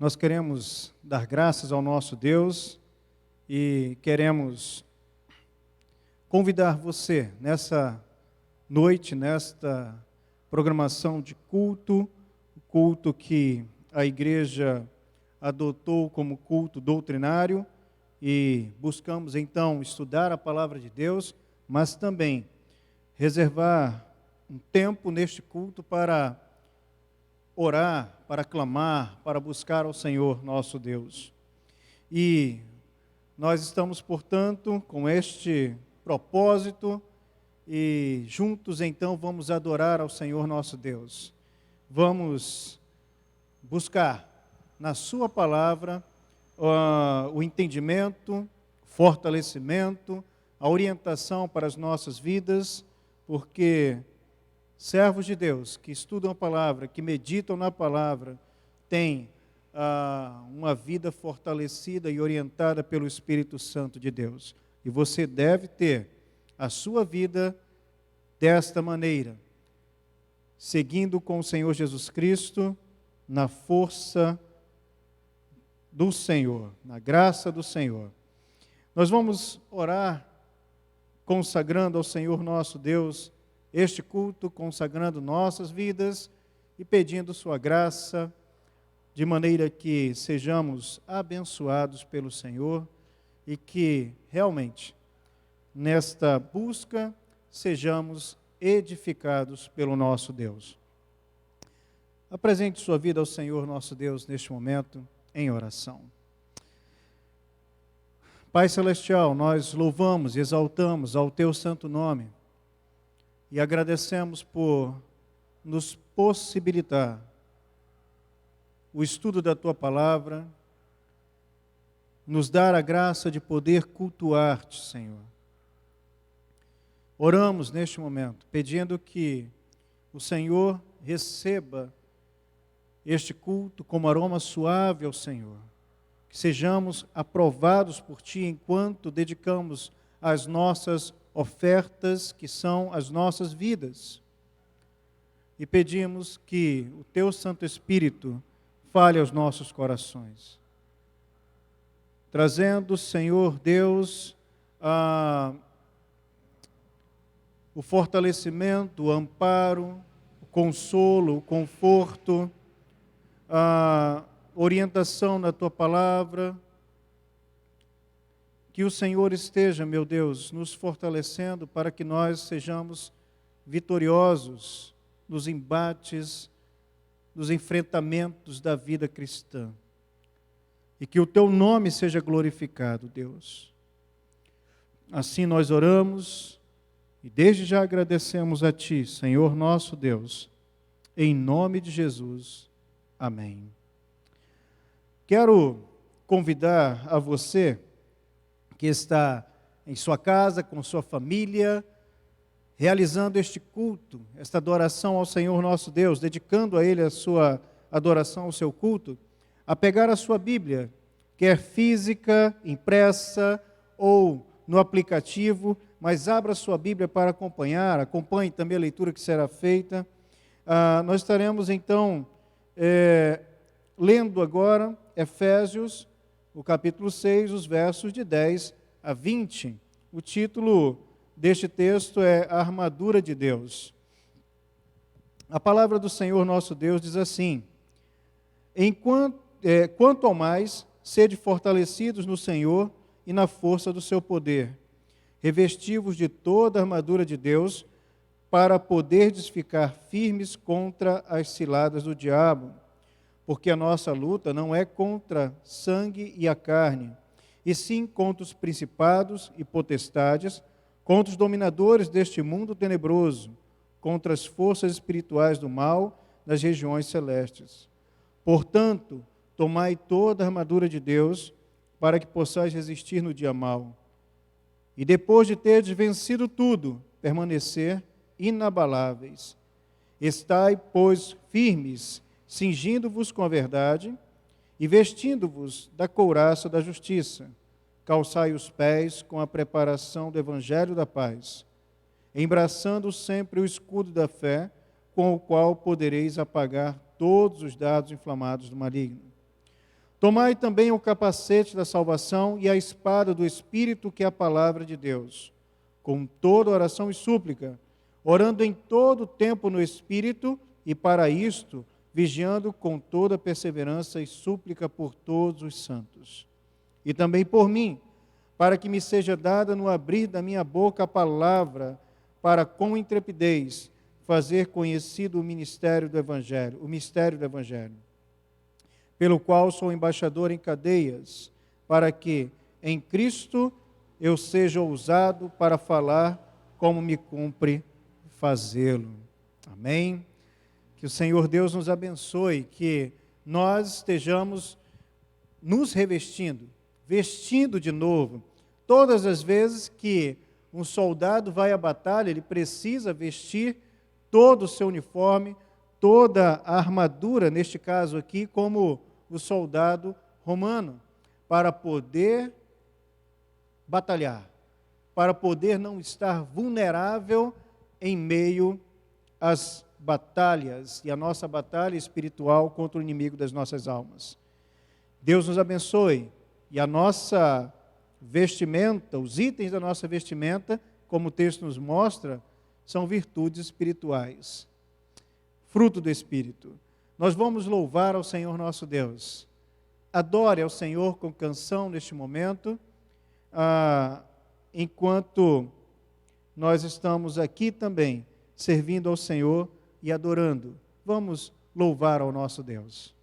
Nós queremos dar graças ao nosso Deus e queremos convidar você nessa noite, nesta programação de culto, culto que a igreja adotou como culto doutrinário, e buscamos então estudar a palavra de Deus, mas também reservar um tempo neste culto para orar, para clamar, para buscar ao Senhor nosso Deus. E nós estamos, portanto, com este propósito e juntos então vamos adorar ao Senhor nosso Deus. Vamos buscar na sua palavra o entendimento, fortalecimento, a orientação para as nossas vidas, porque servos de Deus que estudam a palavra, que meditam na palavra, têm uma vida fortalecida e orientada pelo Espírito Santo de Deus. E você deve ter a sua vida desta maneira, seguindo com o Senhor Jesus Cristo, na força do Senhor, na graça do Senhor. Nós vamos orar consagrando ao Senhor nosso Deus este culto, consagrando nossas vidas e pedindo sua graça, de maneira que sejamos abençoados pelo Senhor e que realmente nesta busca sejamos edificados pelo nosso Deus. Apresente sua vida ao Senhor nosso Deus neste momento em oração. Pai Celestial, nós louvamos e exaltamos ao Teu santo nome e agradecemos por nos possibilitar o estudo da Tua palavra, nos dar a graça de poder cultuar-te, Senhor. Oramos neste momento, pedindo que o Senhor receba este culto como aroma suave ao Senhor, que sejamos aprovados por Ti enquanto dedicamos as nossas ofertas, que são as nossas vidas, e pedimos que o Teu Santo Espírito fale aos nossos corações, trazendo, Senhor Deus, o fortalecimento, o amparo, o consolo, o conforto, a orientação na Tua palavra, que o Senhor esteja, meu Deus, nos fortalecendo para que nós sejamos vitoriosos nos embates, nos enfrentamentos da vida cristã, e que o Teu nome seja glorificado, Deus. Assim nós oramos e desde já agradecemos a Ti, Senhor nosso Deus, em nome de Jesus. Amém. Quero convidar a você que está em sua casa, com sua família, realizando este culto, esta adoração ao Senhor nosso Deus, dedicando a Ele a sua adoração, o seu culto, a pegar a sua Bíblia, quer física, impressa ou no aplicativo, mas abra a sua Bíblia para acompanhar, acompanhe também a leitura que será feita. Nós estaremos então lendo agora Efésios, o capítulo 6, os versos de 10 a 20. O título deste texto é A Armadura de Deus. A palavra do Senhor nosso Deus diz assim: quanto ao mais, sede fortalecidos no Senhor e na força do seu poder, revesti-vos de toda a armadura de Deus, para poderdes ficar firmes contra as ciladas do diabo. Porque a nossa luta não é contra sangue e a carne, e sim contra os principados e potestades, contra os dominadores deste mundo tenebroso, contra as forças espirituais do mal nas regiões celestes. Portanto, tomai toda a armadura de Deus, para que possais resistir no dia mau. E depois de terdes vencido tudo, permanecer inabaláveis. Estai, pois, firmes, cingindo-vos com a verdade e vestindo-vos da couraça da justiça. Calçai os pés com a preparação do evangelho da paz, embraçando sempre o escudo da fé, com o qual podereis apagar todos os dardos inflamados do maligno. Tomai também o capacete da salvação e a espada do Espírito, que é a palavra de Deus, com toda oração e súplica, orando em todo tempo no Espírito, e para isto, vigiando com toda perseverança e súplica por todos os santos. E também por mim, para que me seja dada no abrir da minha boca a palavra, para com intrepidez fazer conhecido o mistério do Evangelho, pelo qual sou embaixador em cadeias, para que em Cristo eu seja ousado para falar como me cumpre fazê-lo. Amém? Que o Senhor Deus nos abençoe, que nós estejamos nos vestindo de novo. Todas as vezes que um soldado vai à batalha, ele precisa vestir todo o seu uniforme, toda a armadura, neste caso aqui, como o soldado romano, para poder batalhar, para poder não estar vulnerável em meio às batalhas, e a nossa batalha espiritual contra o inimigo das nossas almas. Deus nos abençoe, e a nossa vestimenta, os itens da nossa vestimenta, como o texto nos mostra, são virtudes espirituais, fruto do Espírito. Nós vamos louvar ao Senhor nosso Deus. Adore ao Senhor com canção neste momento, enquanto nós estamos aqui também, servindo ao Senhor e adorando. Vamos louvar ao nosso Deus.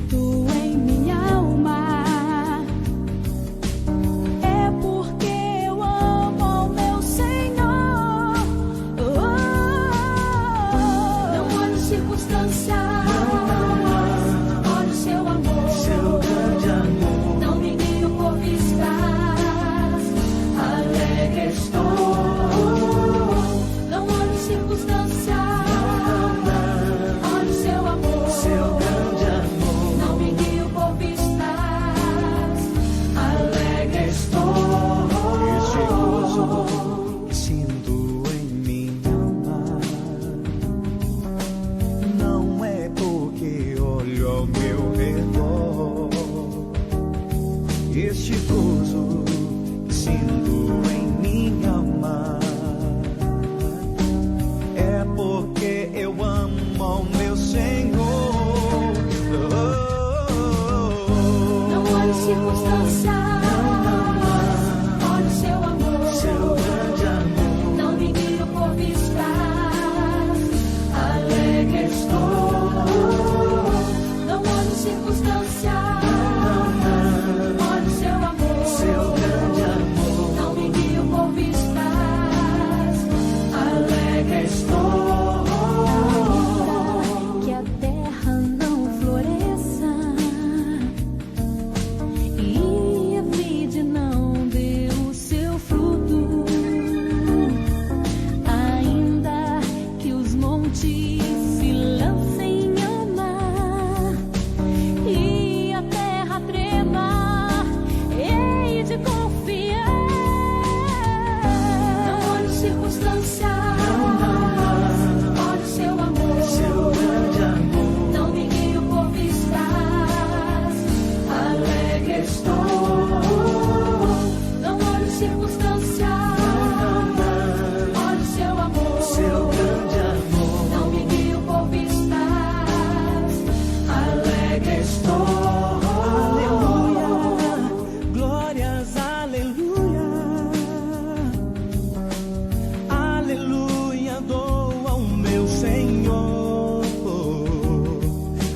sinto em minha alma. É porque eu amo ao meu Senhor. Não olho circunstâncias, olho seu amor, seu grande amor. Não me guio por vistas, alegre estou. Não olho circunstâncias, olho seu amor, seu grande amor. Não me guio por vistas, alegre estou. Este gozo que sinto em minha alma não é porque olho ao meu redor. Este gozo que sinto em minha alma é porque eu amo ao meu Senhor. Não olho circunstâncias, olho seu amor, Seu grande amor. não me guio por vistas, alegre estou. Não olho circunstâncias, olho seu amor, Seu grande amor. não me guio por vistas, alegre estou. Que a terra não floresça e a vide não dê o seu fruto, ainda que os montes se lancem ao mar e a terra trema, hei de confiar. Não olho circunstâncias, olho seu amor, Seu grande amor. não me guio por vistas, alegre estou. Não olho circunstâncias, olho seu amor, Seu grande amor. não me guio por vistas, alegre estou. Aleluia, glórias, aleluia, aleluia, dou ao meu Senhor.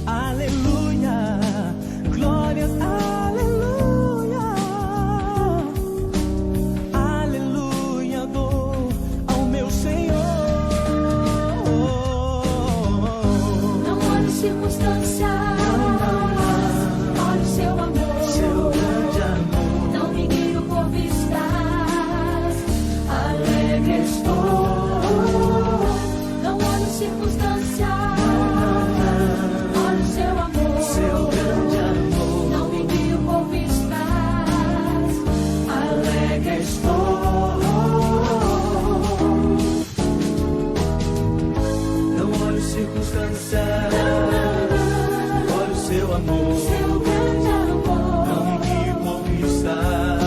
Aleluia, glórias, aleluia, aleluia, dou ao meu Senhor. Não olho circunstâncias, olho seu amor, Seu grande amor. não me guio por vistas, alegre estou. Não olho circunstâncias, olho seu amor, Seu grande amor. não me guio por vistas, alegre estou. Não olho circunstâncias, olho seu amor. Seu grande amor, Não me guio por vistas,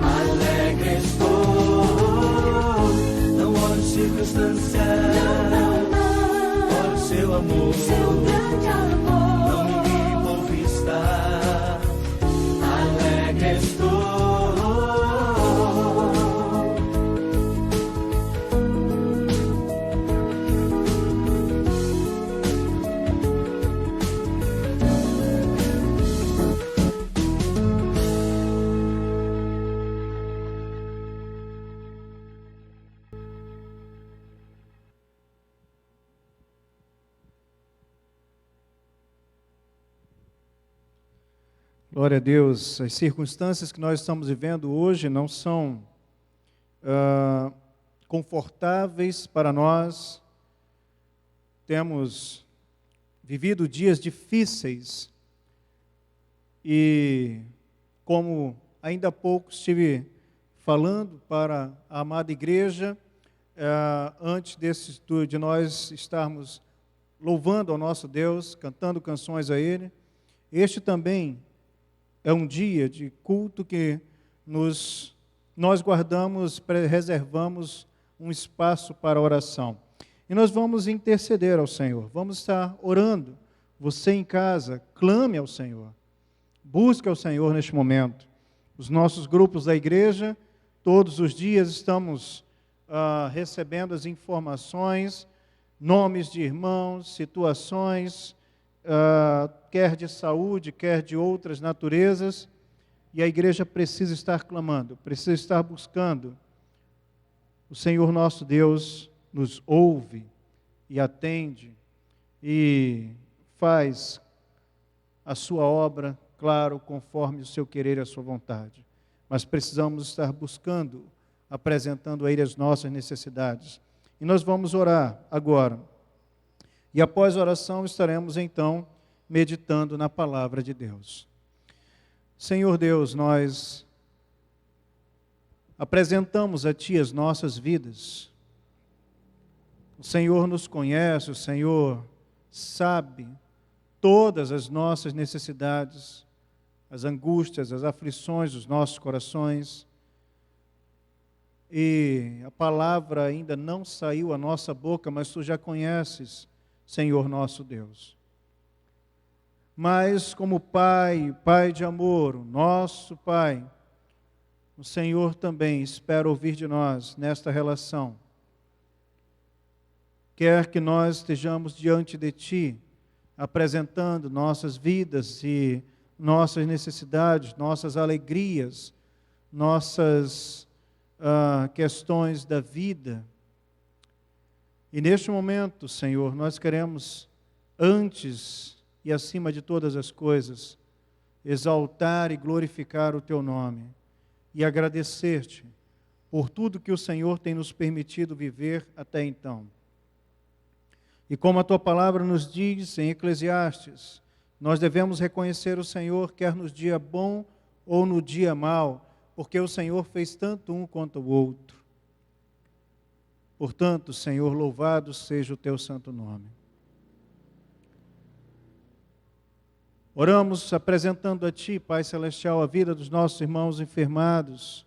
alegre estou. Não olho circunstâncias, olho seu amor. seu grande amor. Não me guio por vistas, alegre estou. Glória a Deus. As circunstâncias que nós estamos vivendo hoje não são confortáveis para nós. Temos vivido dias difíceis e, como ainda há pouco estive falando para a amada igreja, antes de nós estarmos louvando ao nosso Deus, cantando canções a Ele, este também é um dia de culto que nós guardamos, reservamos um espaço para oração. E nós vamos interceder ao Senhor, vamos estar orando. Você em casa, clame ao Senhor, busque ao Senhor neste momento. Os nossos grupos da igreja, todos os dias estamos recebendo as informações, nomes de irmãos, situações quer de saúde, quer de outras naturezas, e a igreja precisa estar clamando, precisa estar buscando. O Senhor nosso Deus nos ouve e atende e faz a sua obra, claro, conforme o seu querer e a sua vontade. Mas precisamos estar buscando, apresentando a Ele as nossas necessidades. E nós vamos orar agora. E após a oração estaremos então meditando na palavra de Deus. Senhor Deus, nós apresentamos a Ti as nossas vidas. O Senhor nos conhece, o Senhor sabe todas as nossas necessidades, as angústias, as aflições dos nossos corações. E a palavra ainda não saiu à nossa boca, mas Tu já conheces, Senhor nosso Deus. Mas como Pai, Pai de amor, o nosso Pai, o Senhor também espera ouvir de nós nesta relação. Quer que nós estejamos diante de Ti, apresentando nossas vidas e nossas necessidades, nossas alegrias, nossas questões da vida. E neste momento, Senhor, nós queremos, antes e acima de todas as coisas, exaltar e glorificar o Teu nome e agradecer-Te por tudo que o Senhor tem nos permitido viver até então. E como a Tua palavra nos diz em Eclesiastes, nós devemos reconhecer o Senhor, quer no dia bom ou no dia mau, porque o Senhor fez tanto um quanto o outro. Portanto, Senhor, louvado seja o Teu santo nome. Oramos apresentando a Ti, Pai Celestial, a vida dos nossos irmãos enfermados.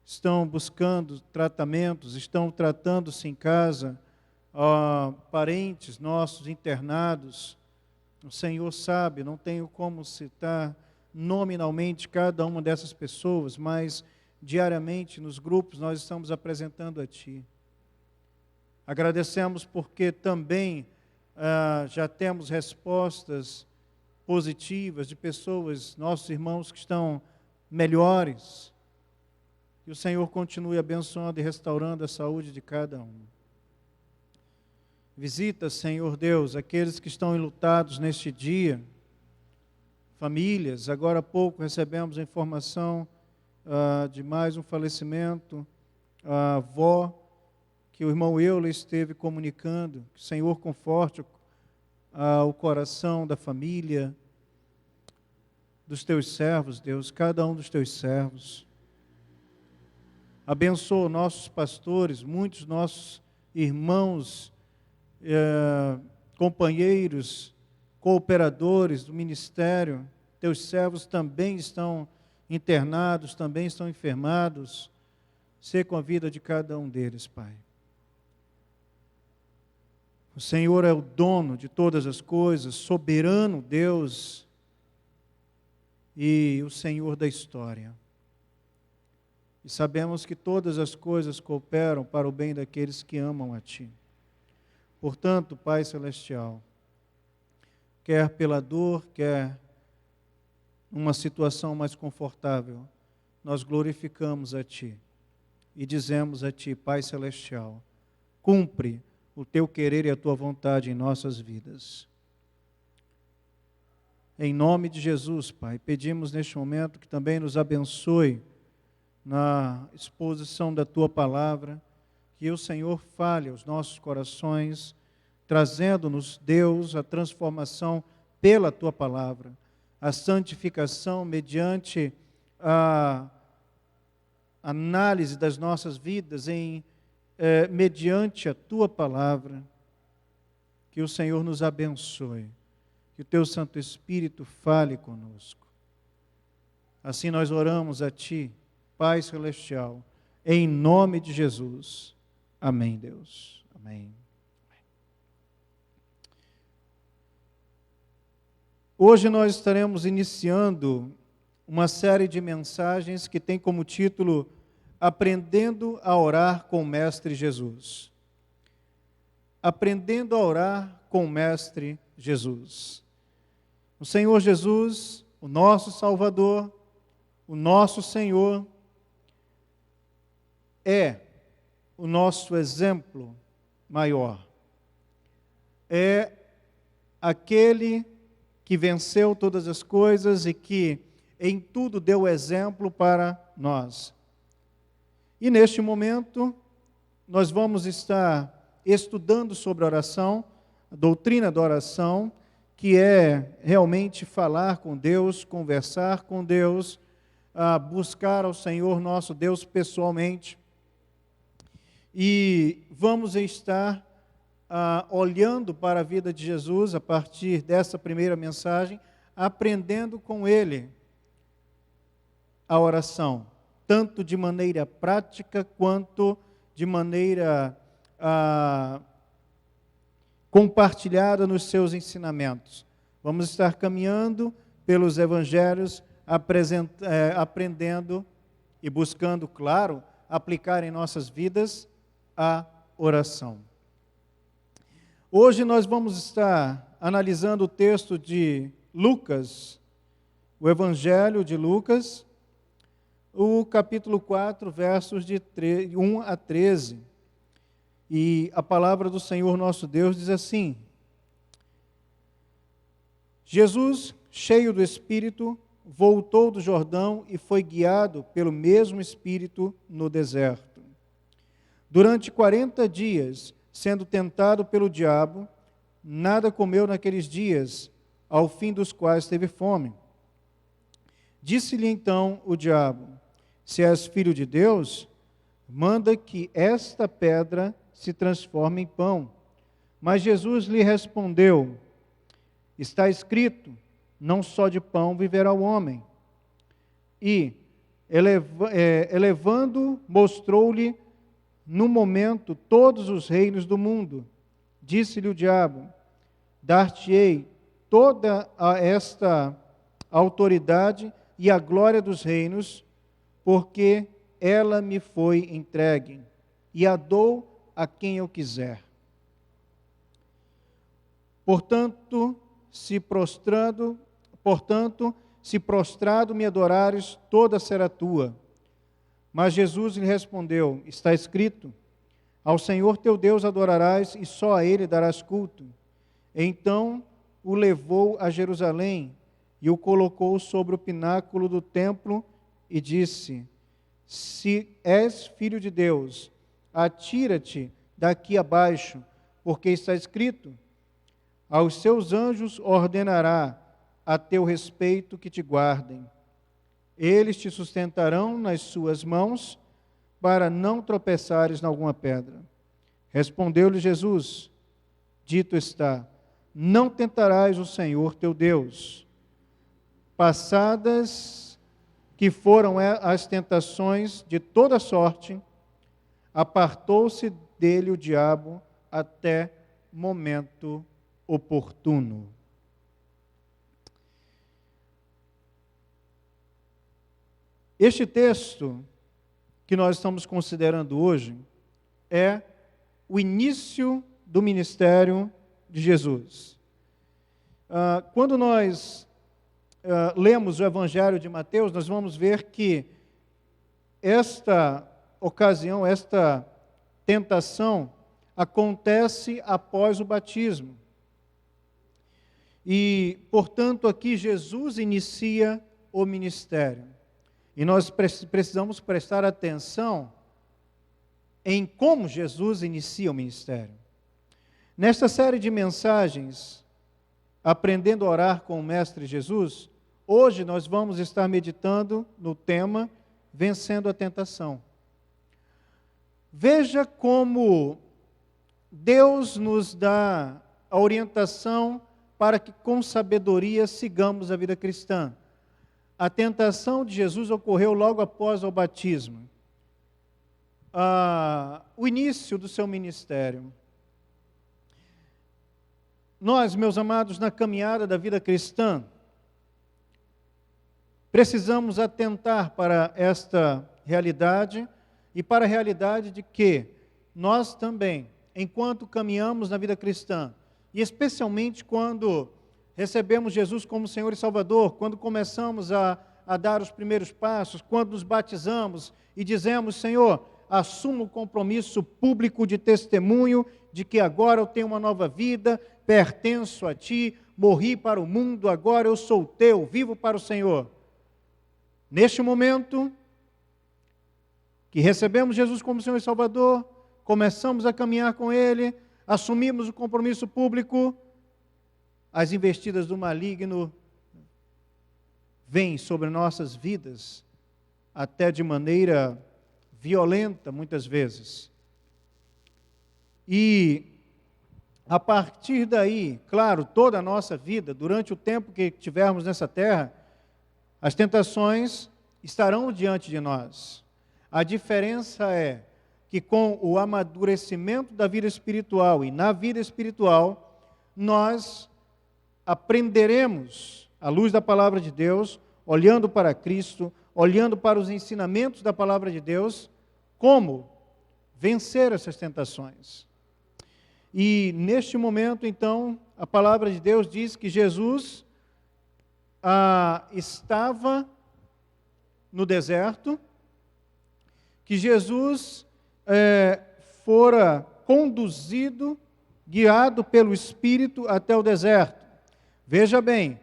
Estão buscando tratamentos, estão tratando-se em casa, parentes nossos internados. O Senhor sabe, não tenho como citar nominalmente cada uma dessas pessoas, mas diariamente nos grupos nós estamos apresentando a Ti. Agradecemos porque também já temos respostas positivas de pessoas, nossos irmãos que estão melhores. Que o Senhor continue abençoando e restaurando a saúde de cada um. Visita, Senhor Deus, aqueles que estão enlutados neste dia, famílias. Agora há pouco recebemos a informação de mais um falecimento, a avó, que o irmão Euler esteve comunicando. Que o Senhor conforte o coração da família, dos Teus servos, Deus, cada um dos Teus servos. Abençoa nossos pastores, muitos nossos irmãos, companheiros, cooperadores do ministério. Teus servos também estão internados, também estão enfermados. Sê com a vida de cada um deles, Pai. O Senhor é o dono de todas as coisas, soberano Deus e o Senhor da história. E sabemos que todas as coisas cooperam para o bem daqueles que amam a Ti. Portanto, Pai Celestial, quer pela dor, quer numa situação mais confortável, nós glorificamos a Ti e dizemos a Ti, Pai Celestial, cumpre o Teu querer e a Tua vontade em nossas vidas. Em nome de Jesus, Pai, pedimos neste momento que também nos abençoe na exposição da Tua palavra, que o Senhor fale aos nossos corações, trazendo-nos, Deus, a transformação pela Tua palavra, a santificação mediante a análise das nossas vidas mediante a Tua palavra. Que o Senhor nos abençoe, que o Teu Santo Espírito fale conosco. Assim nós oramos a Ti, Pai Celestial, em nome de Jesus. Amém, Deus. Amém. Hoje nós estaremos iniciando uma série de mensagens que tem como título Aprendendo a Orar com o Mestre Jesus. Aprendendo a Orar com o Mestre Jesus. O Senhor Jesus, o nosso Salvador, o nosso Senhor, é o nosso exemplo maior. É aquele que venceu todas as coisas e que em tudo deu exemplo para nós. E neste momento, nós vamos estar estudando sobre a oração, a doutrina da oração, que é realmente falar com Deus, conversar com Deus, buscar ao Senhor nosso Deus pessoalmente. E vamos estar olhando para a vida de Jesus a partir dessa primeira mensagem, aprendendo com Ele a oração, tanto de maneira prática quanto de maneira compartilhada nos seus ensinamentos. Vamos estar caminhando pelos evangelhos, aprendendo e buscando, claro, aplicar em nossas vidas a oração. Hoje nós vamos estar analisando o texto de Lucas, o Evangelho de Lucas, o capítulo 4, versos de 1 a 13. E a palavra do Senhor nosso Deus diz assim: Jesus, cheio do Espírito, voltou do Jordão e foi guiado pelo mesmo Espírito no deserto. Durante 40 dias, sendo tentado pelo diabo, nada comeu naqueles dias, ao fim dos quais teve fome. Disse-lhe então o diabo: se és filho de Deus, manda que esta pedra se transforme em pão. Mas Jesus lhe respondeu: está escrito, não só de pão viverá o homem. E, elevando, mostrou-lhe no momento todos os reinos do mundo. Disse-lhe o diabo: dar-te-ei toda esta autoridade e a glória dos reinos, porque ela me foi entregue, e a dou a quem eu quiser. Portanto, se prostrado me adorares, toda será tua. Mas Jesus lhe respondeu: está escrito, ao Senhor teu Deus adorarás e só a Ele darás culto. Então o levou a Jerusalém e o colocou sobre o pináculo do templo e disse: se és filho de Deus, atira-te daqui abaixo, porque está escrito, aos seus anjos ordenará a teu respeito que te guardem. Eles te sustentarão nas suas mãos, para não tropeçares em alguma pedra. Respondeu-lhe Jesus: dito está, não tentarás o Senhor teu Deus. Passadas que foram as tentações de toda sorte, apartou-se dele o diabo até momento oportuno. Este texto que nós estamos considerando hoje é o início do ministério de Jesus. Quando nós lemos o Evangelho de Mateus, nós vamos ver que esta ocasião, esta tentação, acontece após o batismo. E, portanto, aqui Jesus inicia o ministério. E nós precisamos prestar atenção em como Jesus inicia o ministério. Nesta série de mensagens, Aprendendo a Orar com o Mestre Jesus, hoje nós vamos estar meditando no tema Vencendo a Tentação. Veja como Deus nos dá a orientação para que com sabedoria sigamos a vida cristã. A tentação de Jesus ocorreu logo após o batismo. O início do seu ministério. Nós, meus amados, na caminhada da vida cristã, precisamos atentar para esta realidade e para a realidade de que nós também, enquanto caminhamos na vida cristã, e especialmente quando recebemos Jesus como Senhor e Salvador, quando começamos a dar os primeiros passos, quando nos batizamos e dizemos: Senhor, assumo o compromisso público de testemunho de que agora eu tenho uma nova vida, pertenço a Ti, morri para o mundo, agora eu sou Teu, vivo para o Senhor. Neste momento que recebemos Jesus como Senhor e Salvador, começamos a caminhar com Ele, assumimos o compromisso público, as investidas do maligno vêm sobre nossas vidas, até de maneira violenta, muitas vezes. E, a partir daí, claro, toda a nossa vida, durante o tempo que tivermos nessa terra, as tentações estarão diante de nós. A diferença é que com o amadurecimento da vida espiritual e na vida espiritual, nós aprenderemos, à luz da palavra de Deus, olhando para Cristo, olhando para os ensinamentos da palavra de Deus, como vencer essas tentações. E neste momento, então, a palavra de Deus diz que Jesus estava no deserto, que Jesus fora conduzido, guiado pelo Espírito até o deserto. Veja bem,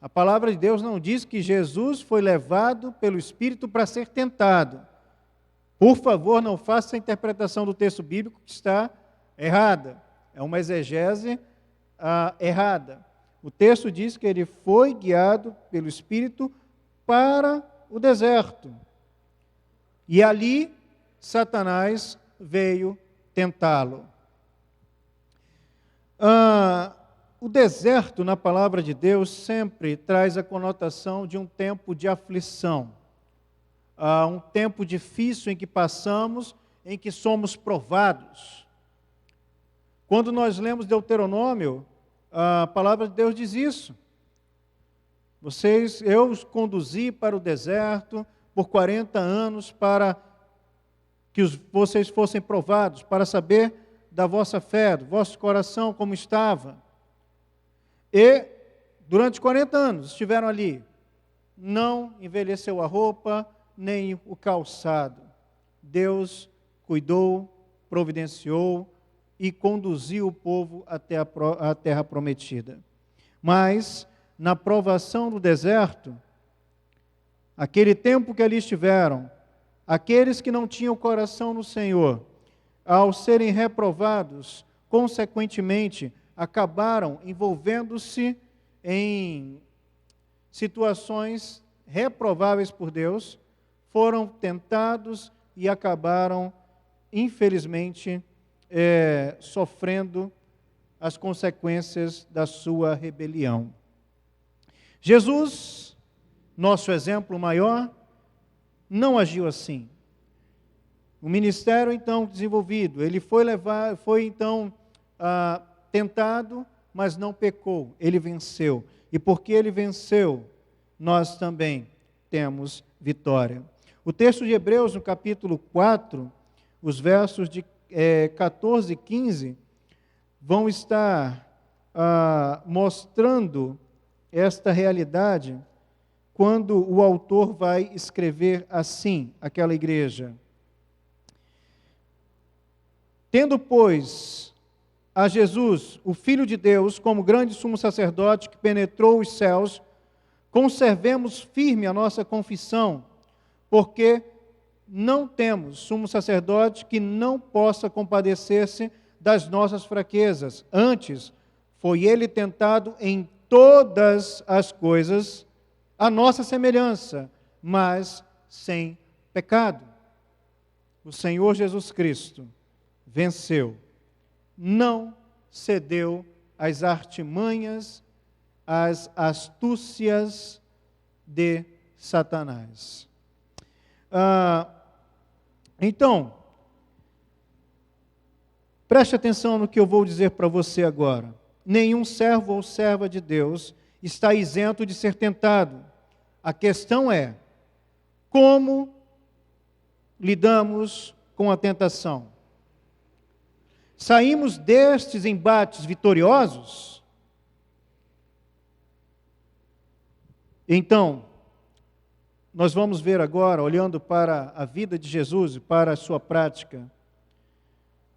a palavra de Deus não diz que Jesus foi levado pelo Espírito para ser tentado. Por favor, não faça a interpretação do texto bíblico que está errada. É uma exegese errada. O texto diz que ele foi guiado pelo Espírito para o deserto. E ali, Satanás veio tentá-lo. O deserto, na palavra de Deus, sempre traz a conotação de um tempo de aflição. Um tempo difícil em que passamos, em que somos provados. Quando nós lemos Deuteronômio, a palavra de Deus diz isso. Eu os conduzi para o deserto por 40 anos para que vocês fossem provados, para saber da vossa fé, do vosso coração como estava. E durante 40 anos estiveram ali. Não envelheceu a roupa, nem o calçado. Deus cuidou, providenciou e conduziu o povo até a terra prometida. Mas, na provação do deserto, aquele tempo que ali estiveram, aqueles que não tinham coração no Senhor, ao serem reprovados, consequentemente, acabaram envolvendo-se em situações reprováveis por Deus, foram tentados e acabaram, infelizmente, sofrendo as consequências da sua rebelião. Jesus, nosso exemplo maior, não agiu assim. O ministério, então, desenvolvido, ele foi então tentado, mas não pecou, ele venceu. E porque ele venceu, nós também temos vitória. O texto de Hebreus, no capítulo 4, os versos de 14 e 15, vão estar mostrando esta realidade quando o autor vai escrever assim, àquela igreja. Tendo, pois, a Jesus, o Filho de Deus, como grande sumo sacerdote que penetrou os céus, conservemos firme a nossa confissão, porque não temos sumo sacerdote que não possa compadecer-se das nossas fraquezas. Antes, foi ele tentado em todas as coisas, a nossa semelhança, mas sem pecado. O Senhor Jesus Cristo venceu, não cedeu às artimanhas, às astúcias de Satanás. Então, preste atenção no que eu vou dizer para você agora. Nenhum servo ou serva de Deus está isento de ser tentado. A questão é, como lidamos com a tentação? saímos destes embates vitoriosos, então, nós vamos ver agora, olhando para a vida de Jesus e para a sua prática,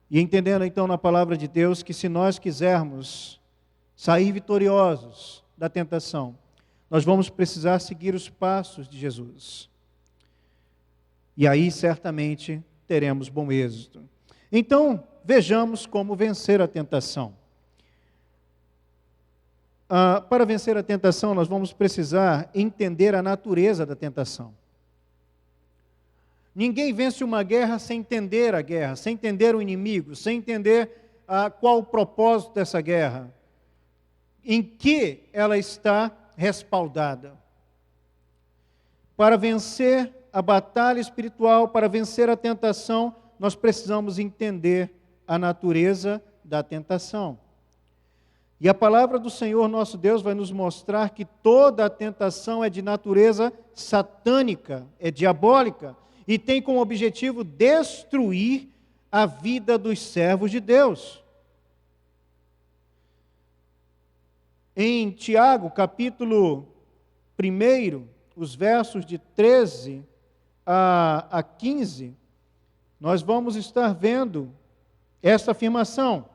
e entendendo então na palavra de Deus que se nós quisermos sair vitoriosos da tentação, nós vamos precisar seguir os passos de Jesus. E aí certamente teremos bom êxito. Então, vejamos como vencer a tentação. Para vencer a tentação, nós vamos precisar entender a natureza da tentação. Ninguém vence uma guerra sem entender a guerra, sem entender o inimigo, sem entender qual o propósito dessa guerra, em que ela está respaldada. Para vencer a batalha espiritual, para vencer a tentação, nós precisamos entender a natureza da tentação. E a palavra do Senhor nosso Deus vai nos mostrar que toda a tentação é de natureza satânica, é diabólica, e tem como objetivo destruir a vida dos servos de Deus. Em Tiago, capítulo 1, os versos de 13 a 15, nós vamos estar vendo essa afirmação.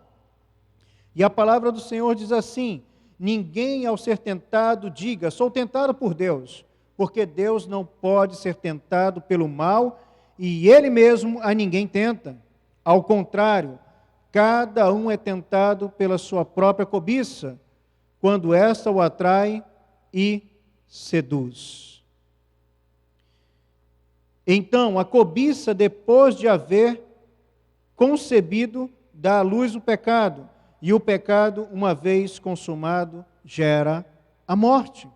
E a palavra do Senhor diz assim: ninguém ao ser tentado diga, sou tentado por Deus, porque Deus não pode ser tentado pelo mal, e Ele mesmo a ninguém tenta. Ao contrário, cada um é tentado pela sua própria cobiça, quando esta o atrai e seduz. Então, a cobiça, depois de haver concebido, dá à luz o pecado, e o pecado, uma vez consumado, gera a morte.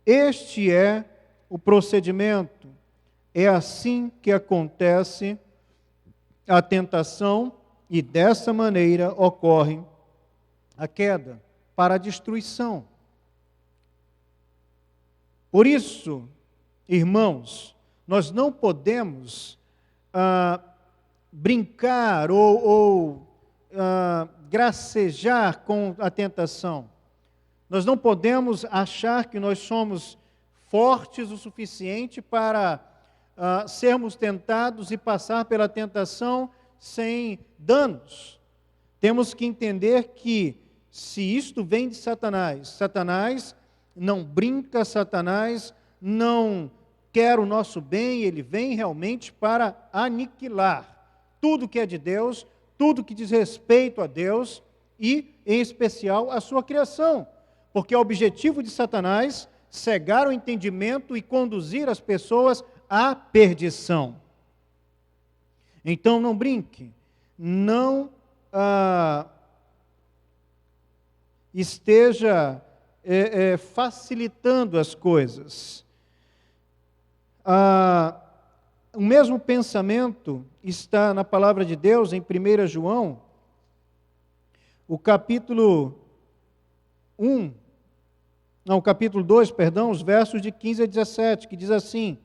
Este é o procedimento. É assim que acontece a tentação e dessa maneira ocorre a queda para a destruição. Por isso, irmãos, nós não podemos brincar ou gracejar com a tentação. Nós não podemos achar que nós somos fortes o suficiente para sermos tentados e passar pela tentação sem danos. Temos que entender que se isto vem de Satanás, Satanás não brinca, Satanás não quer o nosso bem, ele vem realmente para aniquilar tudo que é de Deus, tudo que diz respeito a Deus e, em especial, a sua criação. Porque o objetivo de Satanás é cegar o entendimento e conduzir as pessoas à perdição. Então, não brinque, não esteja facilitando as coisas. O mesmo pensamento está na palavra de Deus em 1 João, o capítulo 2, os versos de 15 a 17, que diz assim: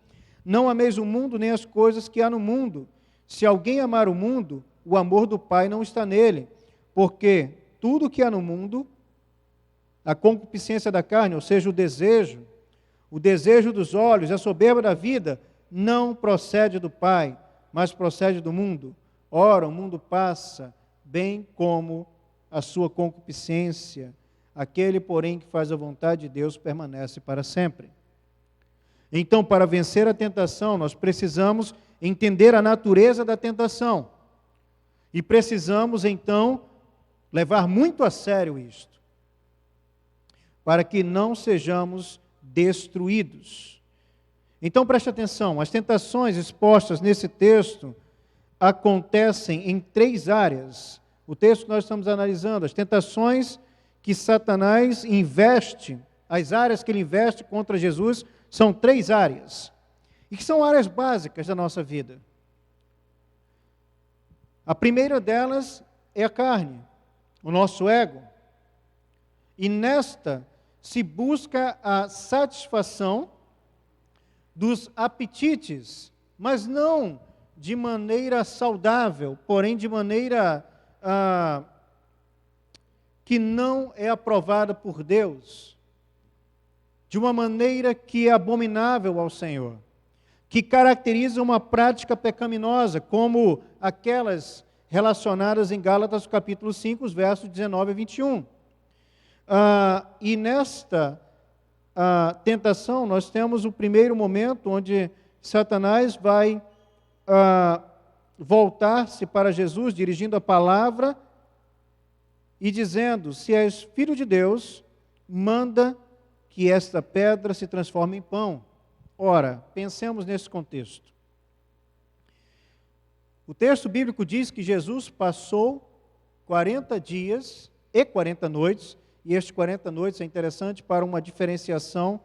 não ameis o mundo nem as coisas que há no mundo. Se alguém amar o mundo, o amor do Pai não está nele, porque tudo que há no mundo, a concupiscência da carne, ou seja, o desejo dos olhos, a soberba da vida, não procede do Pai, mas procede do mundo. Ora, o mundo passa, bem como a sua concupiscência. Aquele, porém, que faz a vontade de Deus permanece para sempre. Então, para vencer a tentação, nós precisamos entender a natureza da tentação. E precisamos, então, levar muito a sério isto, para que não sejamos destruídos. Então, preste atenção, as tentações expostas nesse texto acontecem em 3 áreas. O texto que nós estamos analisando, as tentações que Satanás investe, as áreas que ele investe contra Jesus, são 3 áreas, e que são áreas básicas da nossa vida. A primeira delas é a carne, o nosso ego. E nesta se busca a satisfação dos apetites, mas não de maneira saudável, porém de maneira que não é aprovada por Deus, de uma maneira que é abominável ao Senhor, que caracteriza uma prática pecaminosa, como aquelas relacionadas em Gálatas capítulo 5, os versos 19 a 21. E nesta tentação, nós temos o primeiro momento onde Satanás vai voltar-se para Jesus, dirigindo a palavra e dizendo: se és filho de Deus, manda que esta pedra se transforme em pão. Ora, pensemos nesse contexto. O texto bíblico diz que Jesus passou 40 dias e 40 noites, e estes 40 noites é interessante para uma diferenciação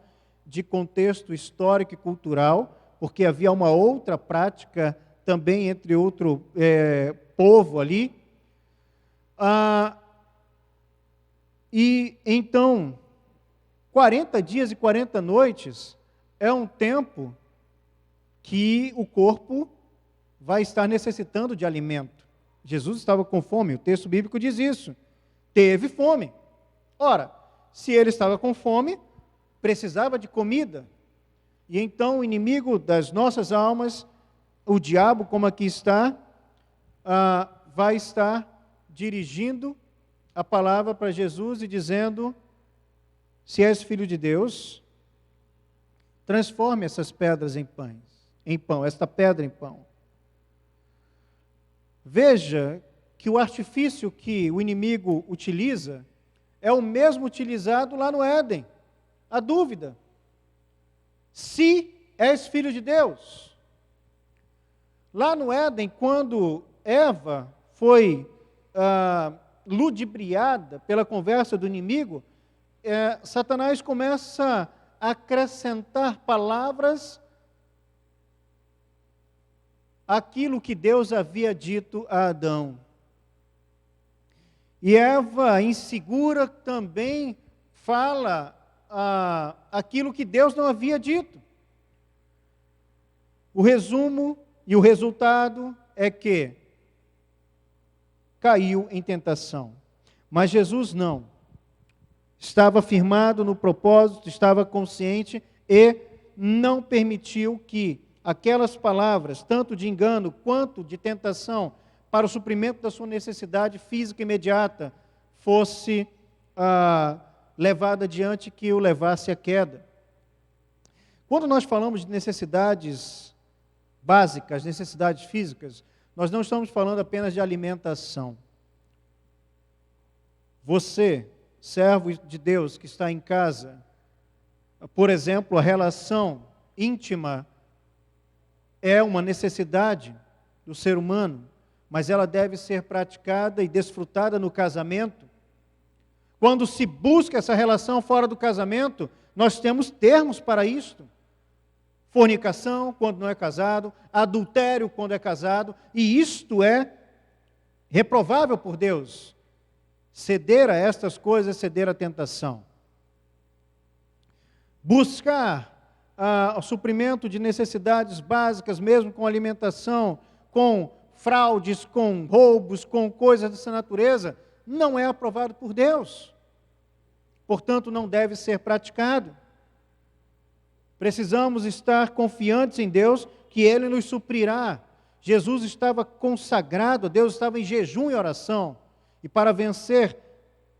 de contexto histórico e cultural, porque havia uma outra prática também entre outro povo ali. E então, 40 dias e 40 noites é um tempo que o corpo vai estar necessitando de alimento. Jesus estava com fome, o texto bíblico diz isso. Teve fome. Ora, se ele estava com fome, precisava de comida. E então o inimigo das nossas almas, o diabo, como aqui está, vai estar dirigindo a palavra para Jesus e dizendo: se és filho de Deus, transforme essas pedras em pão, esta pedra em pão. Veja que o artifício que o inimigo utiliza é o mesmo utilizado lá no Éden. A dúvida: se és filho de Deus. Lá no Éden, quando Eva foi ludibriada pela conversa do inimigo, Satanás começa a acrescentar palavras àquilo que Deus havia dito a Adão. E Eva, insegura, também fala aquilo que Deus não havia dito. O resumo e o resultado é que caiu em tentação. Mas Jesus não. Estava firmado no propósito, estava consciente e não permitiu que aquelas palavras, tanto de engano quanto de tentação, para o suprimento da sua necessidade física imediata, fosse levada adiante, que o levasse à queda. Quando nós falamos de necessidades básicas, necessidades físicas, nós não estamos falando apenas de alimentação. Você, servo de Deus que está em casa, por exemplo, a relação íntima é uma necessidade do ser humano, mas ela deve ser praticada e desfrutada no casamento. Quando se busca essa relação fora do casamento, nós temos termos para isto. Fornicação, quando não é casado, adultério, quando é casado, e isto é reprovável por Deus. Ceder a estas coisas, ceder à tentação. Buscar o suprimento de necessidades básicas, mesmo com alimentação, com fraudes, com roubos, com coisas dessa natureza, não é aprovado por Deus. Portanto, não deve ser praticado. Precisamos estar confiantes em Deus, que Ele nos suprirá. Jesus estava consagrado a Deus, estava em jejum e oração. E para vencer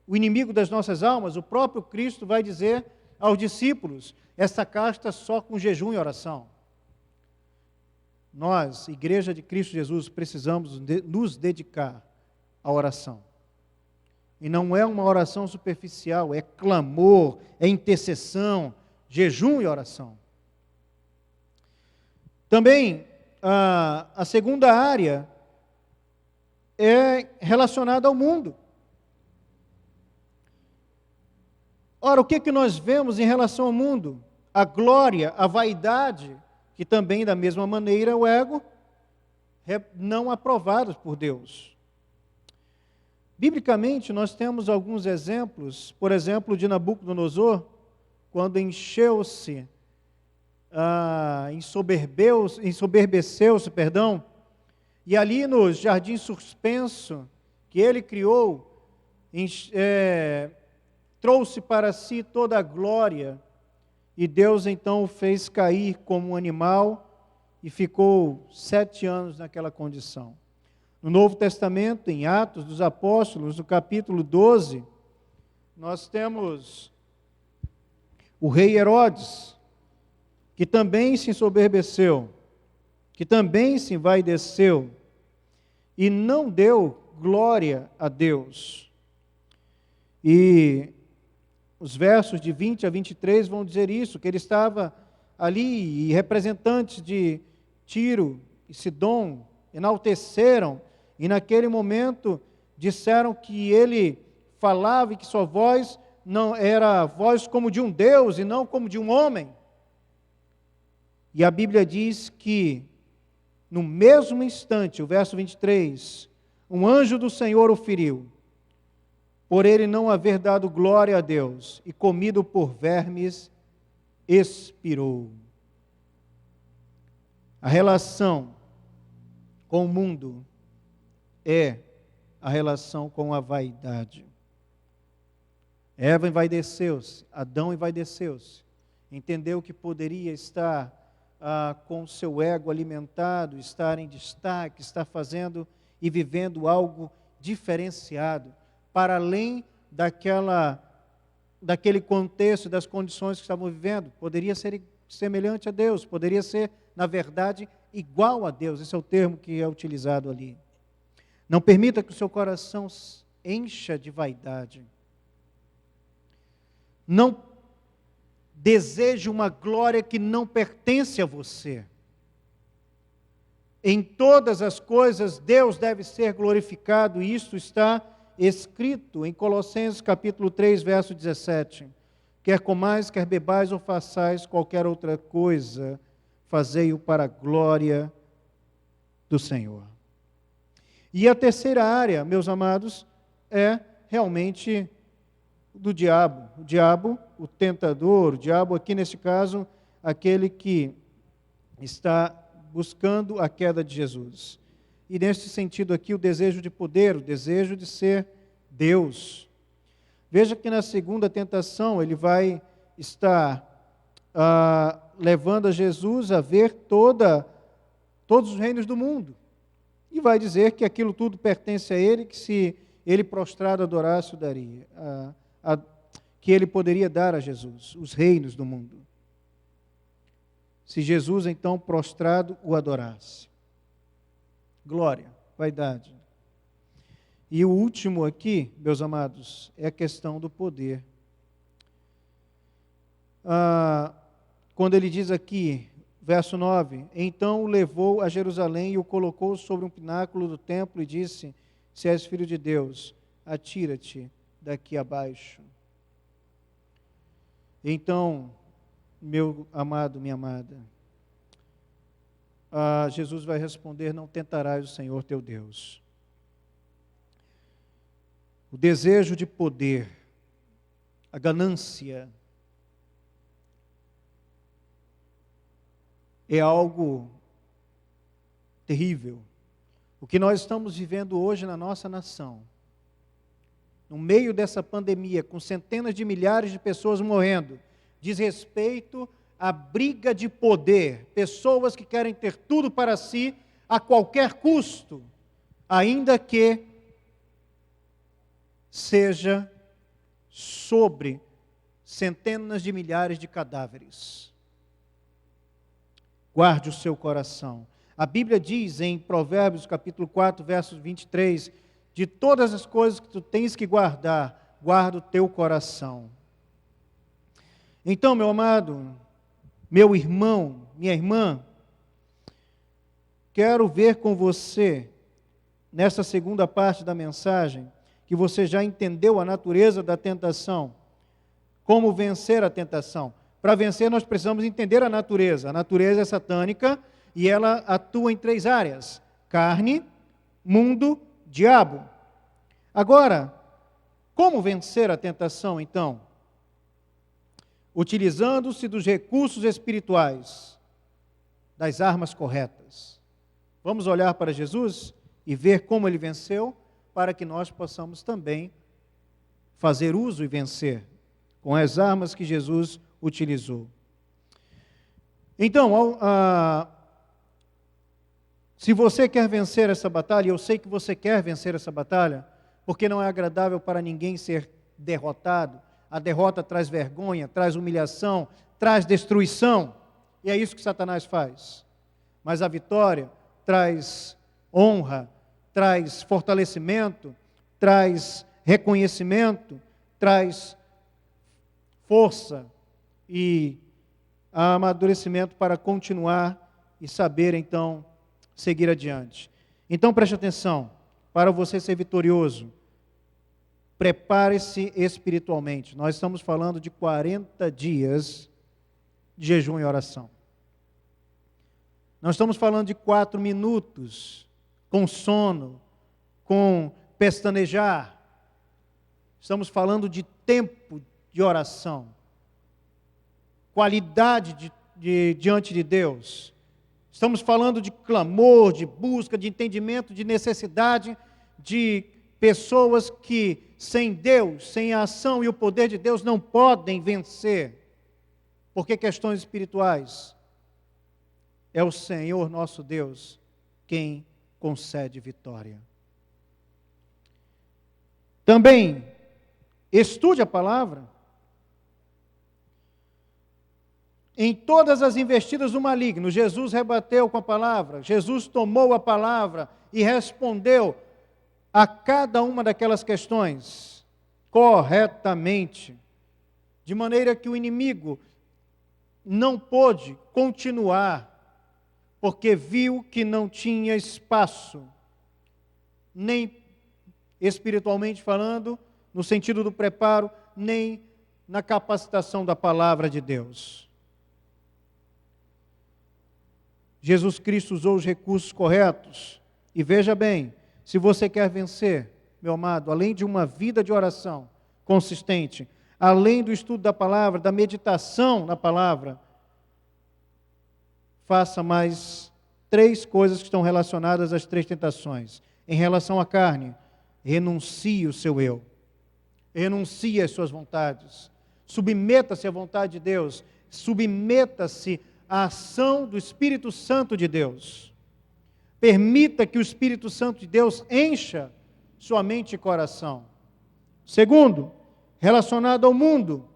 o inimigo das nossas almas, o próprio Cristo vai dizer aos discípulos: essa casta só com jejum e oração. Nós, Igreja de Cristo Jesus, precisamos nos dedicar à oração. E não é uma oração superficial, é clamor, é intercessão, jejum e oração. Também, a segunda área é relacionada ao mundo. Ora, o que nós vemos em relação ao mundo? A glória, a vaidade, que também, da mesma maneira, é o ego, não aprovados por Deus. Biblicamente, nós temos alguns exemplos, por exemplo, de Nabucodonosor, quando encheu-se, ensoberbeceu-se, E ali no jardim suspenso que ele criou, trouxe para si toda a glória, e Deus então o fez cair como um animal e ficou 7 anos naquela condição. No Novo Testamento, em Atos dos Apóstolos, no capítulo 12, nós temos o rei Herodes, que também se ensoberbeceu, que também se envaideceu e não deu glória a Deus. E os versos de 20 a 23 vão dizer isso, que ele estava ali e representantes de Tiro e Sidom enalteceram e naquele momento disseram que ele falava e que sua voz não era voz como de um Deus e não como de um homem. E a Bíblia diz que no mesmo instante, o verso 23, um anjo do Senhor o feriu, por ele não haver dado glória a Deus, e comido por vermes, expirou. A relação com o mundo é a relação com a vaidade. Eva envaideceu-se, Adão envaideceu-se, entendeu que poderia estar com o seu ego alimentado, estar em destaque, estar fazendo e vivendo algo diferenciado, para além daquele contexto, das condições que estavam vivendo. Poderia ser semelhante a Deus, poderia ser, na verdade, igual a Deus. Esse é o termo que é utilizado ali. Não permita que o seu coração encha de vaidade. Não deseje uma glória que não pertence a você. Em todas as coisas, Deus deve ser glorificado, e isso está escrito em Colossenses capítulo 3, verso 17. Quer comais, quer bebais ou façais qualquer outra coisa, fazei-o para a glória do Senhor. E a terceira área, meus amados, é realmente do diabo. O diabo, o tentador, o diabo aqui nesse caso, aquele que está buscando a queda de Jesus. E nesse sentido aqui, o desejo de poder, o desejo de ser Deus. Veja que na segunda tentação, ele vai estar levando a Jesus a ver todos os reinos do mundo. E vai dizer que aquilo tudo pertence a ele, que se ele prostrado adorasse, o daria. Que ele poderia dar a Jesus, os reinos do mundo. Se Jesus, então, prostrado, o adorasse. Glória, vaidade. E o último aqui, meus amados, é a questão do poder. Quando ele diz aqui, verso 9, então o levou a Jerusalém e o colocou sobre um pináculo do templo e disse, se és filho de Deus, atira-te daqui abaixo. Então, meu amado, minha amada, Jesus vai responder, não tentarás o Senhor teu Deus. O desejo de poder, a ganância, é algo terrível. O que nós estamos vivendo hoje na nossa nação, no meio dessa pandemia, com centenas de milhares de pessoas morrendo, diz respeito à briga de poder, pessoas que querem ter tudo para si a qualquer custo, ainda que seja sobre centenas de milhares de cadáveres. Guarde o seu coração. A Bíblia diz em Provérbios capítulo 4, versos 23, de todas as coisas que tu tens que guardar, guarda o teu coração. Então, meu amado, meu irmão, minha irmã, quero ver com você, nessa segunda parte da mensagem, que você já entendeu a natureza da tentação, como vencer a tentação. Para vencer, nós precisamos entender a natureza. A natureza é satânica e ela atua em 3 áreas: carne, mundo, diabo. Agora, como vencer a tentação, então? Utilizando-se dos recursos espirituais, das armas corretas. Vamos olhar para Jesus e ver como ele venceu, para que nós possamos também fazer uso e vencer com as armas que Jesus utilizou. Então, se você quer vencer essa batalha, eu sei que você quer vencer essa batalha, porque não é agradável para ninguém ser derrotado. A derrota traz vergonha, traz humilhação, traz destruição, e é isso que Satanás faz. Mas a vitória traz honra, traz fortalecimento, traz reconhecimento, traz força e amadurecimento para continuar e saber, então, seguir adiante. Então, preste atenção, para você ser vitorioso, prepare-se espiritualmente. Nós estamos falando de 40 dias de jejum e oração. Nós estamos falando de 4 minutos, com sono, com pestanejar. Estamos falando de tempo de oração, qualidade diante de Deus. Estamos falando de clamor, de busca, de entendimento, de necessidade, de pessoas que sem Deus, sem a ação e o poder de Deus não podem vencer, porque questões espirituais é o Senhor nosso Deus quem concede vitória. Também estude a palavra. Em todas as investidas do maligno, Jesus rebateu com a palavra, Jesus tomou a palavra e respondeu a cada uma daquelas questões corretamente, de maneira que o inimigo não pôde continuar, porque viu que não tinha espaço, nem espiritualmente falando, no sentido do preparo, nem na capacitação da palavra de Deus. Jesus Cristo usou os recursos corretos, e veja bem, se você quer vencer, meu amado, além de uma vida de oração consistente, além do estudo da palavra, da meditação na palavra, faça mais 3 coisas que estão relacionadas às 3 tentações. Em relação à carne, renuncie o seu eu, renuncie às suas vontades, submeta-se à vontade de Deus, submeta-se à ação do Espírito Santo de Deus. Permita que o Espírito Santo de Deus encha sua mente e coração. Segundo, relacionado ao mundo,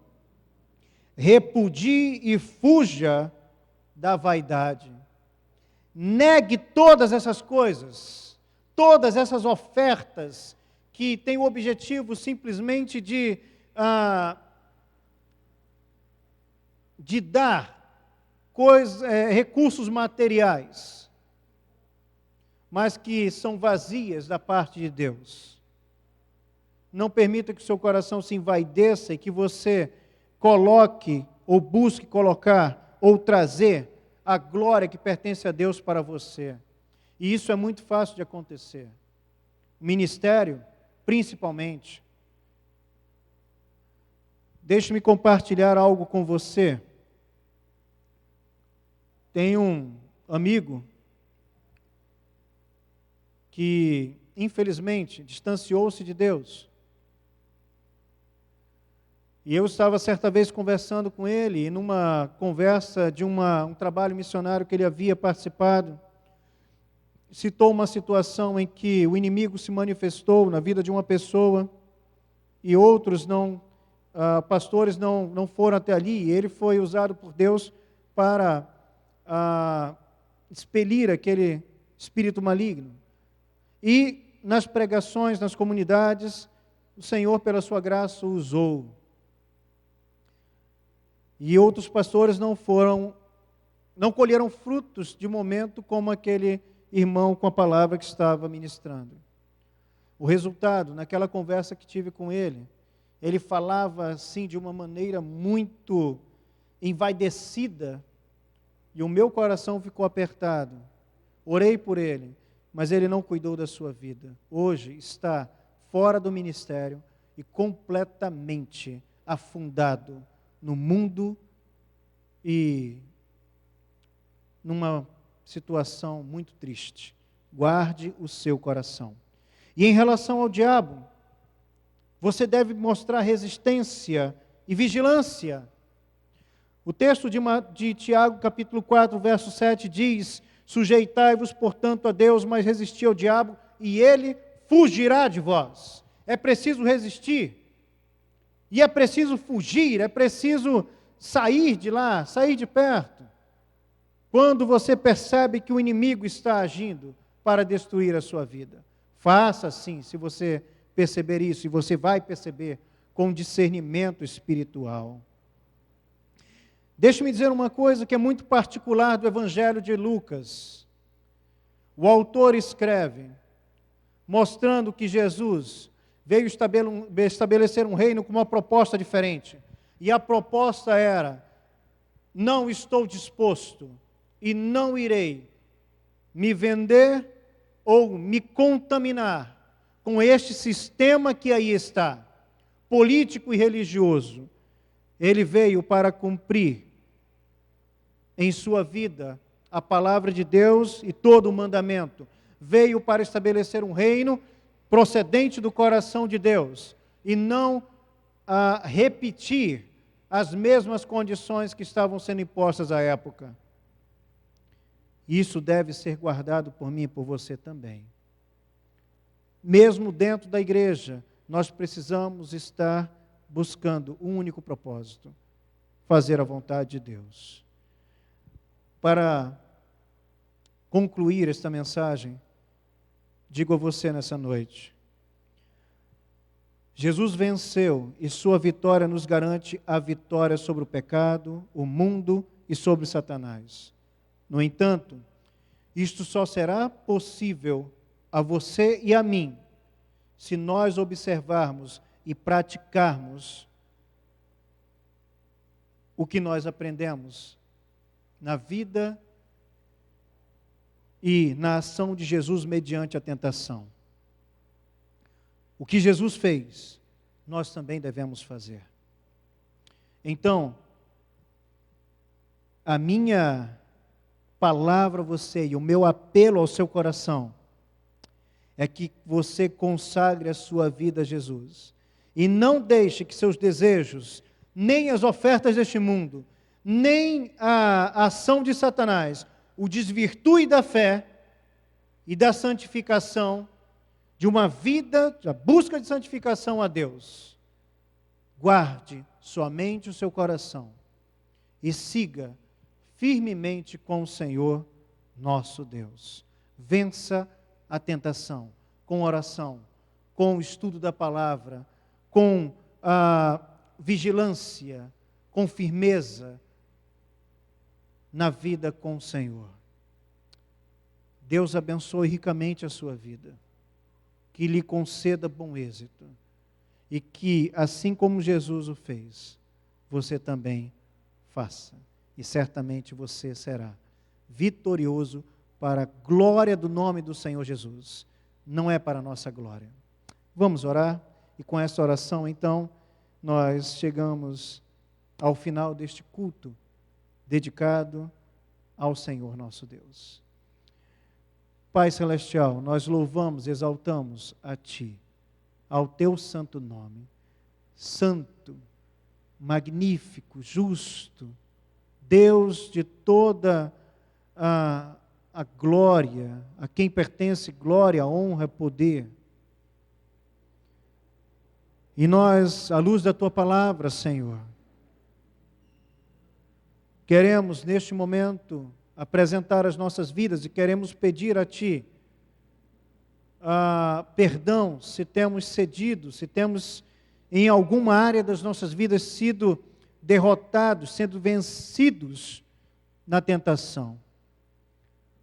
repudie e fuja da vaidade. Negue todas essas coisas, todas essas ofertas que têm o objetivo simplesmente de dar recursos materiais, mas que são vazias da parte de Deus. Não permita que o seu coração se envaideça e que você coloque, ou busque colocar, ou trazer a glória que pertence a Deus para você. E isso é muito fácil de acontecer. O ministério, principalmente. Deixe-me compartilhar algo com você. Tem um amigo que, infelizmente, distanciou-se de Deus. E eu estava certa vez conversando com ele, e numa conversa de um trabalho missionário que ele havia participado, citou uma situação em que o inimigo se manifestou na vida de uma pessoa, e outros pastores não foram até ali, e ele foi usado por Deus para expelir aquele espírito maligno. E nas pregações, nas comunidades, o Senhor, pela sua graça, o usou. E outros pastores não colheram frutos de momento como aquele irmão com a palavra que estava ministrando. O resultado, naquela conversa que tive com ele falava assim de uma maneira muito envaidecida, e o meu coração ficou apertado. Orei por ele, mas ele não cuidou da sua vida. Hoje está fora do ministério e completamente afundado no mundo e numa situação muito triste. Guarde o seu coração. E em relação ao diabo, você deve mostrar resistência e vigilância. O texto de Tiago, capítulo 4, verso 7, diz: sujeitai-vos, portanto, a Deus, mas resisti ao diabo, e ele fugirá de vós. É preciso resistir. E é preciso fugir, é preciso sair de lá, sair de perto. Quando você percebe que o inimigo está agindo para destruir a sua vida, faça assim, se você perceber isso, e você vai perceber com discernimento espiritual. Deixe-me dizer uma coisa que é muito particular do Evangelho de Lucas. O autor escreve, mostrando que Jesus veio estabelecer um reino com uma proposta diferente. E a proposta era: não estou disposto e não irei me vender ou me contaminar com este sistema que aí está, político e religioso. Ele veio para cumprir em sua vida a palavra de Deus e todo o mandamento. Veio para estabelecer um reino procedente do coração de Deus e não repetir as mesmas condições que estavam sendo impostas à época. Isso deve ser guardado por mim e por você também. Mesmo dentro da igreja, nós precisamos estar buscando um único propósito: fazer a vontade de Deus. Para concluir esta mensagem, digo a você nessa noite: Jesus venceu e sua vitória nos garante a vitória sobre o pecado, o mundo e sobre Satanás. No entanto, isto só será possível a você e a mim se nós observarmos e praticarmos o que nós aprendemos na vida e na ação de Jesus mediante a tentação. O que Jesus fez, nós também devemos fazer. Então, a minha palavra a você e o meu apelo ao seu coração é que você consagre a sua vida a Jesus. E não deixe que seus desejos, nem as ofertas deste mundo, nem a ação de Satanás o desvirtue da fé e da santificação, de uma vida, da busca de santificação a Deus. Guarde somente o seu coração e siga firmemente com o Senhor nosso Deus. Vença a tentação com oração, com o estudo da palavra, com a vigilância, com firmeza na vida com o Senhor. Deus abençoe ricamente a sua vida, que lhe conceda bom êxito e que, assim como Jesus o fez, você também faça. E certamente você será vitorioso para a glória do nome do Senhor Jesus. Não é para a nossa glória. Vamos orar, e com essa oração, então, nós chegamos ao final deste culto dedicado ao Senhor nosso Deus. Pai Celestial, nós louvamos, exaltamos a Ti, ao Teu santo nome, santo, magnífico, justo, Deus de toda a glória, a quem pertence glória, honra, poder. E nós, à luz da Tua palavra, Senhor, queremos neste momento apresentar as nossas vidas e queremos pedir a Ti perdão se temos cedido, se temos em alguma área das nossas vidas sido derrotados, sendo vencidos na tentação.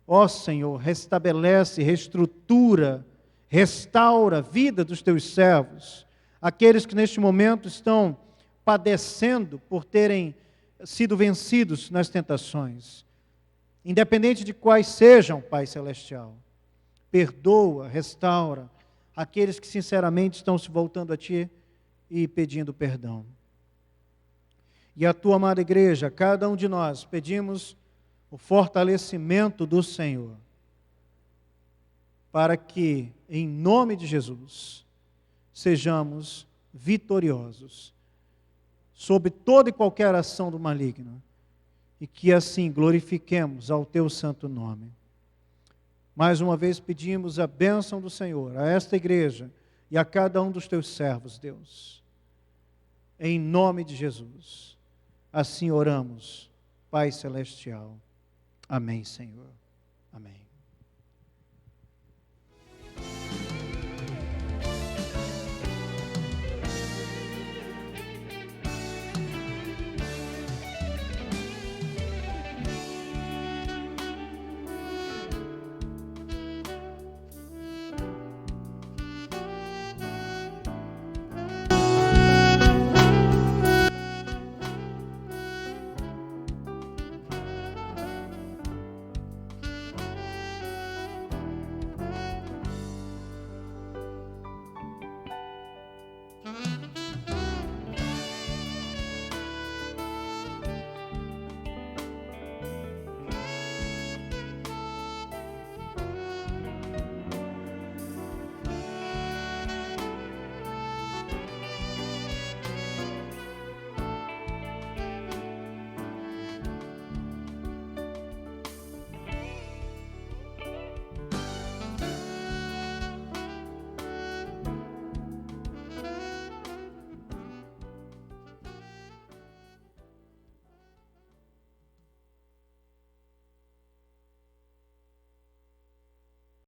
Ó Senhor, restabelece, reestrutura, restaura a vida dos Teus servos, aqueles que neste momento estão padecendo por terem sido vencidos nas tentações. Independente de quais sejam, Pai Celestial, perdoa, restaura aqueles que sinceramente estão se voltando a Ti e pedindo perdão. E a Tua amada igreja, cada um de nós, pedimos o fortalecimento do Senhor. para que, em nome de Jesus, sejamos vitoriosos sobre toda e qualquer ação do maligno, e que assim glorifiquemos ao teu santo nome. Mais uma vez pedimos a bênção do Senhor a esta igreja e a cada um dos teus servos, Deus. Em nome de Jesus. Assim oramos, Pai Celestial. Amém, Senhor. Amém.